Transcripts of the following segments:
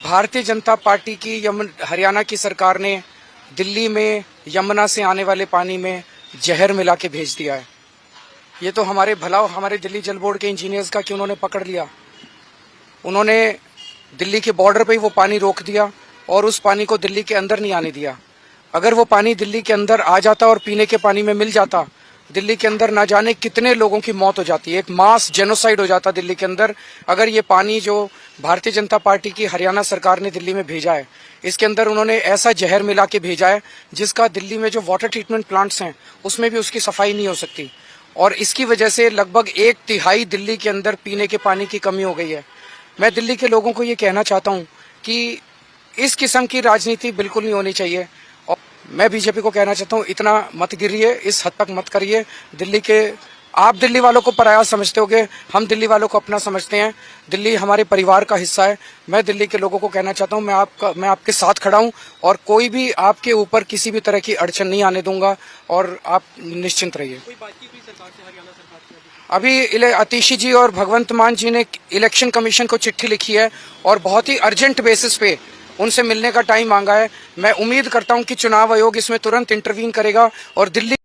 Bharatiya Janata party की हरियाणा की सरकार ने दिल्ली में यमुना से आने वाले पानी में जहर मिला के भेज दिया है। ये तो हमारे भला हमारे दिल्ली जल बोर्ड के इंजीनियर्स का कि उन्होंने पकड़ लिया। उन्होंने दिल्ली के बॉर्डर पे ही वो पानी रोक दिया और उस पानी को दिल्ली के अंदर नहीं आने दिया। अगर वो पानी दिल्ली के अंदर आ जाता और पीने के पानी में मिल जाता, दिल्ली के अंदर ना जाने कितने लोगों की मौत हो जाती है। एक मास जेनोसाइड हो जाता दिल्ली के अंदर अगर ये पानी जो भारतीय जनता पार्टी की हरियाणा सरकार ने दिल्ली में भेजा है, इसके अंदर उन्होंने ऐसा जहर मिला के भेजा है जिसका दिल्ली में जो वाटर ट्रीटमेंट प्लांट्स हैं उसमें भी उसकी सफाई नहीं हो सकती। और इसकी वजह से लगभग 1/3 दिल्ली के अंदर पीने के पानी की कमी हो गई है। मैं दिल्ली के लोगों को ये कहना चाहता हूँ कि इस किस्म की राजनीति बिल्कुल नहीं होनी चाहिए। और मैं बीजेपी को कहना चाहता हूँ, इतना मत गिरिए, इस हद तक मत करिए। आप दिल्ली वालों को पराया समझते होगे, हम दिल्ली वालों को अपना समझते हैं। दिल्ली हमारे परिवार का हिस्सा है। मैं दिल्ली के लोगों को कहना चाहता हूँ, मैं आपके साथ खड़ा हूँ और कोई भी आपके ऊपर किसी भी तरह की अड़चन नहीं आने दूंगा और आप निश्चिंत रहिए। अभी आतिशी जी और भगवंत मान जी ने इलेक्शन कमीशन को चिट्ठी लिखी है और बहुत ही अर्जेंट बेसिस पे उनसे मिलने का टाइम मांगा है। मैं उम्मीद करता हूं कि चुनाव आयोग इसमें तुरंत इंटरवीन करेगा और दिल्ली।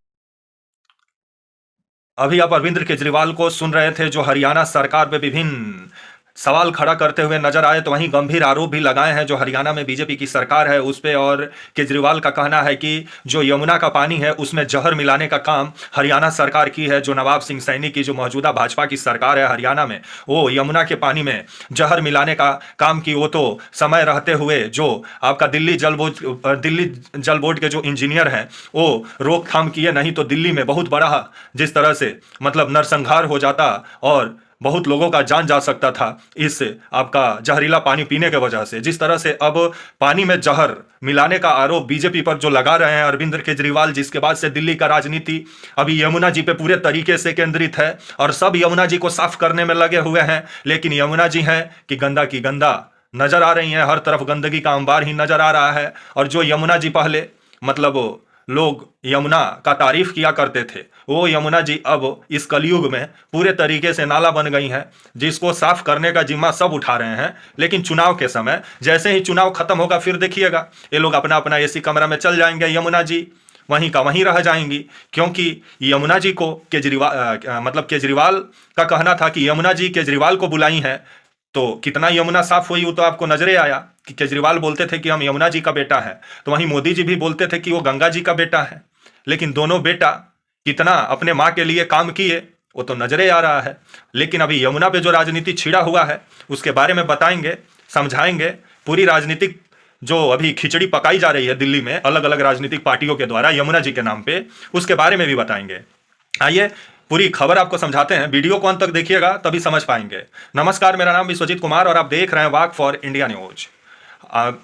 अभी आप अरविंद केजरीवाल को सुन रहे थे, जो हरियाणा सरकार पे विभिन्न सवाल खड़ा करते हुए नजर आए, तो वहीं गंभीर आरोप भी लगाए हैं जो हरियाणा में बीजेपी की सरकार है उस पे। और केजरीवाल का कहना है कि जो यमुना का पानी है उसमें जहर मिलाने का काम हरियाणा सरकार की है। जो नवाब सिंह सैनी की जो मौजूदा भाजपा की सरकार है हरियाणा में, वो यमुना के पानी में जहर मिलाने का काम की। वो तो समय रहते हुए जो आपका दिल्ली जल बोर्ड के जो इंजीनियर हैं वो रोकथाम किए, नहीं तो दिल्ली में बहुत बड़ा जिस तरह से मतलब नरसंहार हो जाता और बहुत लोगों का जान जा सकता था इस आपका जहरीला पानी पीने के वजह से। जिस तरह से अब पानी में जहर मिलाने का आरोप बीजेपी पर जो लगा रहे हैं अरविंद केजरीवाल, जिसके बाद से दिल्ली का राजनीति अभी यमुना जी पे पूरे तरीके से केंद्रित है और सब यमुना जी को साफ करने में लगे हुए हैं। लेकिन यमुना जी है कि गंदा की गंदा नजर आ रही है, हर तरफ गंदगी का अंबार ही नजर आ रहा है। और जो यमुना जी पहले मतलब लोग यमुना का तारीफ किया करते थे, वो यमुना जी अब इस कलयुग में पूरे तरीके से नाला बन गई हैं, जिसको साफ करने का जिम्मा सब उठा रहे हैं। लेकिन चुनाव के समय जैसे ही चुनाव खत्म होगा फिर देखिएगा ये लोग अपना अपना एसी कमरा में चल जाएंगे, यमुना जी वहीं का वहीं रह जाएंगी। क्योंकि यमुना जी को केजरीवाल का कहना था कि यमुना जी केजरीवाल को बुलाई हैं, तो कितना यमुना साफ हुई वो तो आपको नजरे आया कि केजरीवाल बोलते थे कि हम यमुना जी का बेटा है, तो वहीं मोदी जी भी बोलते थे कि वो गंगा जी का बेटा है। लेकिन दोनों बेटा कितना अपने माँ के लिए काम किए वो तो नजरे आ रहा है। लेकिन अभी यमुना पे जो राजनीति छिड़ा हुआ है उसके बारे में बताएंगे, समझाएंगे। पूरी राजनीतिक जो अभी खिचड़ी पकाई जा रही है दिल्ली में अलग अलग राजनीतिक पार्टियों के द्वारा यमुना जी के नाम पे, उसके बारे में भी बताएंगे। आइए पूरी खबर आपको समझाते हैं, वीडियो को अंत तक देखिएगा तभी समझ पाएंगे। नमस्कार, मेरा नाम विश्वजीत कुमार और आप देख रहे हैं वाक फॉर इंडिया न्यूज।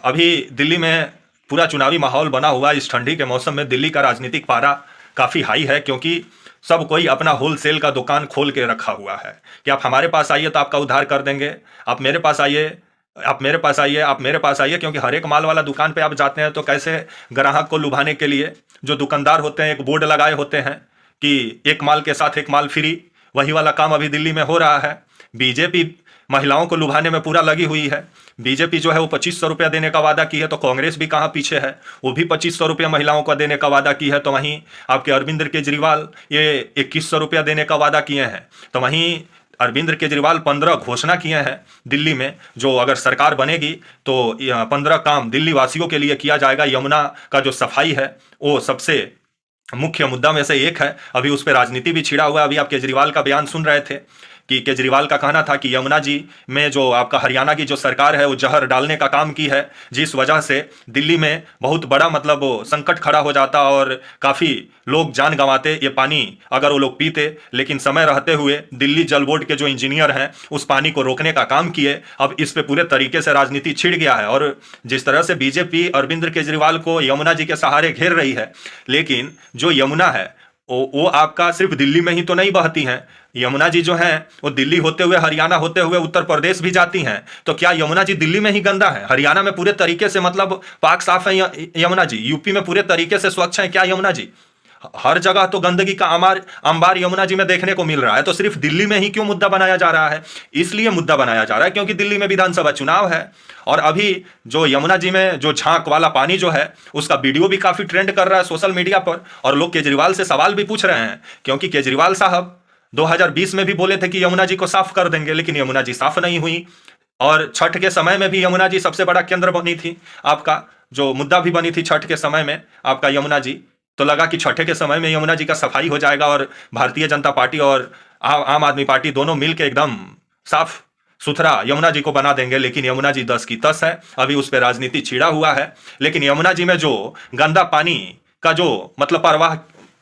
अभी दिल्ली में पूरा चुनावी माहौल बना हुआ। इस ठंडी के मौसम में दिल्ली का राजनीतिक पारा काफ़ी हाई है, क्योंकि सब कोई अपना होलसेल का दुकान खोल के रखा हुआ है कि आप हमारे पास आइए तो आपका उधार कर देंगे, आप मेरे पास आइए, आप मेरे पास आइए, आप मेरे पास आइए। क्योंकि हर एक माल वाला दुकान पे आप जाते हैं तो कैसे ग्राहक को लुभाने के लिए जो दुकानदार होते हैं एक बोर्ड लगाए होते हैं कि एक माल के साथ एक माल फ्री, वही वाला काम अभी दिल्ली में हो रहा है। बीजेपी महिलाओं को लुभाने में पूरा लगी हुई है। बीजेपी जो है वो 2500 रुपया देने का वादा की है, तो कांग्रेस भी कहाँ पीछे है, वो भी 2500 रुपया महिलाओं को देने का वादा की है। तो वहीं आपके अरविंद केजरीवाल ये 2100 रुपया देने का वादा किए हैं। तो वहीं अरविंद केजरीवाल 15 घोषणा किए हैं दिल्ली में, जो अगर सरकार बनेगी तो 15 काम दिल्ली वासियों के लिए किया जाएगा। यमुना का जो सफाई है वो सबसे मुख्य मुद्दा में से एक है। अभी उस पर राजनीति भी छिड़ा हुआ है। अभी आप केजरीवाल का बयान सुन रहे थे कि केजरीवाल का कहना था कि यमुना जी में जो आपका हरियाणा की जो सरकार है वो जहर डालने का काम की है, जिस वजह से दिल्ली में बहुत बड़ा मतलब संकट खड़ा हो जाता और काफ़ी लोग जान गंवाते ये पानी अगर वो लोग पीते। लेकिन समय रहते हुए दिल्ली जल बोर्ड के जो इंजीनियर हैं उस पानी को रोकने का काम किए। अब इस पे पूरे तरीके से राजनीति छिड़ गया है। और जिस तरह से बीजेपी अरविंद केजरीवाल को यमुना जी के सहारे घेर रही है, लेकिन जो यमुना है वो आपका सिर्फ दिल्ली में ही तो नहीं बहती हैं। यमुना जी जो हैं वो दिल्ली होते हुए, हरियाणा होते हुए उत्तर प्रदेश भी जाती हैं। तो क्या यमुना जी दिल्ली में ही गंदा है? हरियाणा में पूरे तरीके से मतलब पाक साफ है यमुना जी, यूपी में पूरे तरीके से स्वच्छ है क्या यमुना जी? हर जगह तो गंदगी का अंबार यमुना जी में देखने को मिल रहा है, तो सिर्फ दिल्ली में ही क्यों मुद्दा बनाया जा रहा है? इसलिए मुद्दा बनाया जा रहा है क्योंकि दिल्ली में विधानसभा चुनाव है और अभी जो यमुना जी में जो झांक वाला पानी जो है उसका वीडियो भी काफी ट्रेंड कर रहा है सोशल मीडिया पर, और लोग केजरीवाल से सवाल भी पूछ रहे हैं क्योंकि केजरीवाल साहब 2020 में भी बोले थे कि यमुना जी को साफ कर देंगे, लेकिन यमुना जी साफ नहीं हुई। और छठ के समय में भी यमुना जी सबसे बड़ा केंद्र बनी थी, आपका जो मुद्दा भी बनी थी छठ के समय में आपका यमुना जी। तो लगा कि छठे के समय में यमुना जी का सफाई हो जाएगा और भारतीय जनता पार्टी और आम आदमी पार्टी दोनों मिलकर एकदम साफ सुथरा यमुना जी को बना देंगे, लेकिन यमुना जी 10 की 10 है। अभी उस पर राजनीति छिड़ा हुआ है। लेकिन यमुना जी में जो गंदा पानी का जो मतलब प्रवाह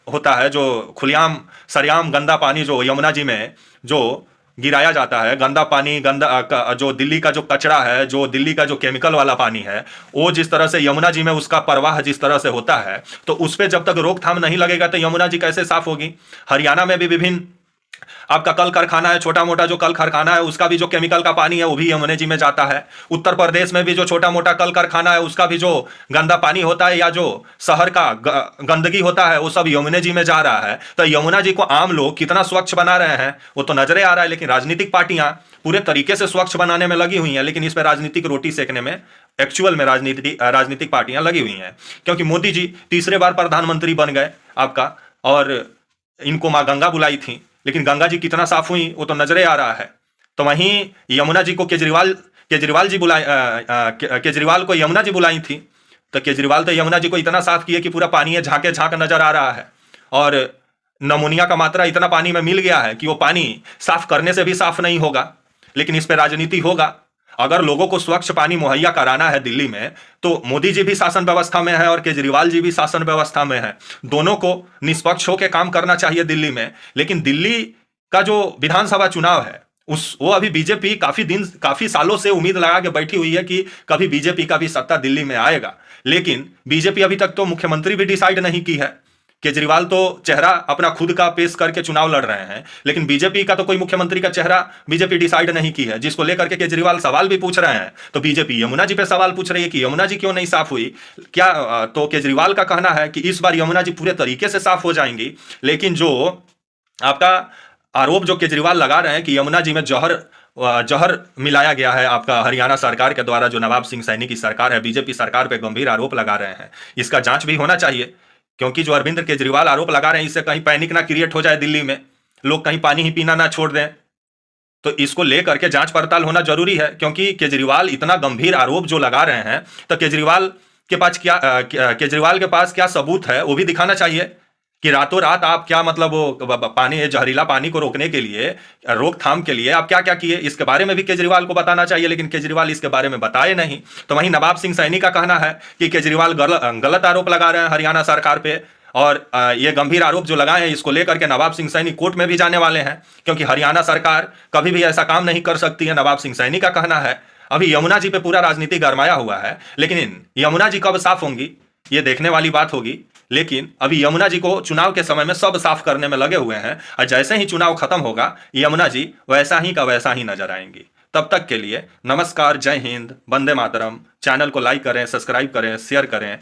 होता है, जो खुलेआम सरेआम गंदा पानी जो यमुना जी में जो गिराया जाता है, गंदा पानी, गंदा जो दिल्ली का जो कचरा है, जो दिल्ली का जो केमिकल वाला पानी है, वो जिस तरह से यमुना जी में उसका प्रवाह जिस तरह से होता है, तो उस पर जब तक रोकथाम नहीं लगेगा तो यमुना जी कैसे साफ होगी? हरियाणा में भी विभिन्न आपका कल कारखाना है, छोटा मोटा जो कल कारखाना है उसका भी जो केमिकल का पानी है वो भी यमुना जी में जाता है। उत्तर प्रदेश में भी जो छोटा मोटा कल कारखाना है उसका भी जो गंदा पानी होता है या जो शहर का गंदगी होता है वो सब यमुना जी में जा रहा है। तो यमुना जी को आम लोग कितना स्वच्छ बना रहे हैं वो तो नजरे आ रहा है, लेकिन राजनीतिक पार्टियां पूरे तरीके से स्वच्छ बनाने में लगी हुई हैं, लेकिन इस पर राजनीतिक रोटी सेकने में एक्चुअल में राजनीतिक पार्टियां लगी हुई हैं। क्योंकि मोदी जी तीसरे बार प्रधानमंत्री बन गए आपका, और इनको माँ गंगा बुलाई थी, लेकिन गंगा जी कितना साफ हुई वो तो नजरे आ रहा है। तो वहीं यमुना जी को केजरीवाल को यमुना जी बुलाई थी, तो केजरीवाल तो यमुना जी को इतना साफ किए कि पूरा पानी है झांके झांक नजर आ रहा है, और नमूनिया का मात्रा इतना पानी में मिल गया है कि वो पानी साफ करने से भी साफ नहीं होगा। लेकिन इस पर राजनीति होगा। अगर लोगों को स्वच्छ पानी मुहैया कराना है दिल्ली में, तो मोदी जी भी शासन व्यवस्था में है और केजरीवाल जी भी शासन व्यवस्था में है। दोनों को निष्पक्ष होकर काम करना चाहिए दिल्ली में। लेकिन दिल्ली का जो विधानसभा चुनाव है वो अभी बीजेपी काफी सालों से उम्मीद लगा के बैठी हुई है कि कभी बीजेपी का भी सत्ता दिल्ली में आएगा, लेकिन बीजेपी अभी तक तो मुख्यमंत्री भी डिसाइड नहीं की है। केजरीवाल तो चेहरा अपना खुद का पेश करके चुनाव लड़ रहे हैं, लेकिन बीजेपी का तो कोई मुख्यमंत्री का चेहरा बीजेपी डिसाइड नहीं की है, जिसको लेकर के केजरीवाल सवाल भी पूछ रहे हैं। तो बीजेपी यमुना जी पे सवाल पूछ रही है कि यमुना जी क्यों नहीं साफ हुई क्या? तो केजरीवाल का कहना है कि इस बार यमुना जी पूरे तरीके से साफ हो जाएंगी। लेकिन जो आपका आरोप जो केजरीवाल लगा रहे हैं कि यमुना जी में जहर मिलाया गया है आपका हरियाणा सरकार के द्वारा, जो नवाब सिंह सैनी की सरकार है, बीजेपी सरकार पे गंभीर आरोप लगा रहे हैं। इसका जांच भी होना चाहिए, क्योंकि जो अरविंद केजरीवाल आरोप लगा रहे हैं इससे कहीं पैनिक ना क्रिएट हो जाए दिल्ली में, लोग कहीं पानी ही पीना ना छोड़ दें। तो इसको लेकर के जांच पड़ताल होना जरूरी है, क्योंकि केजरीवाल इतना गंभीर आरोप जो लगा रहे हैं, तो केजरीवाल के पास क्या सबूत है वो भी दिखाना चाहिए कि रातों रात आप क्या मतलब वो पानी, जहरीला पानी को रोकने के लिए, रोकथाम के लिए आप क्या क्या किए, इसके बारे में भी केजरीवाल को बताना चाहिए। लेकिन केजरीवाल इसके बारे में बताए नहीं। तो वहीं नवाब सिंह सैनी का कहना है कि केजरीवाल गलत आरोप लगा रहे हैं हरियाणा सरकार पे, और ये गंभीर आरोप जो लगाए हैं इसको लेकर के नवाब सिंह सैनी कोर्ट में भी जाने वाले हैं, क्योंकि हरियाणा सरकार कभी भी ऐसा काम नहीं कर सकती है, नवाब सिंह सैनी का कहना है। अभी यमुना जी पे पूरा राजनीति गरमाया हुआ है, लेकिन यमुना जी कब साफ होंगी ये देखने वाली बात होगी। लेकिन अभी यमुना जी को चुनाव के समय में सब साफ करने में लगे हुए हैं, और जैसे ही चुनाव खत्म होगा यमुना जी वैसा ही का वैसा ही नजर आएंगी। तब तक के लिए नमस्कार, जय हिंद, वंदे मातरम। चैनल को लाइक करें, सब्सक्राइब करें, शेयर करें।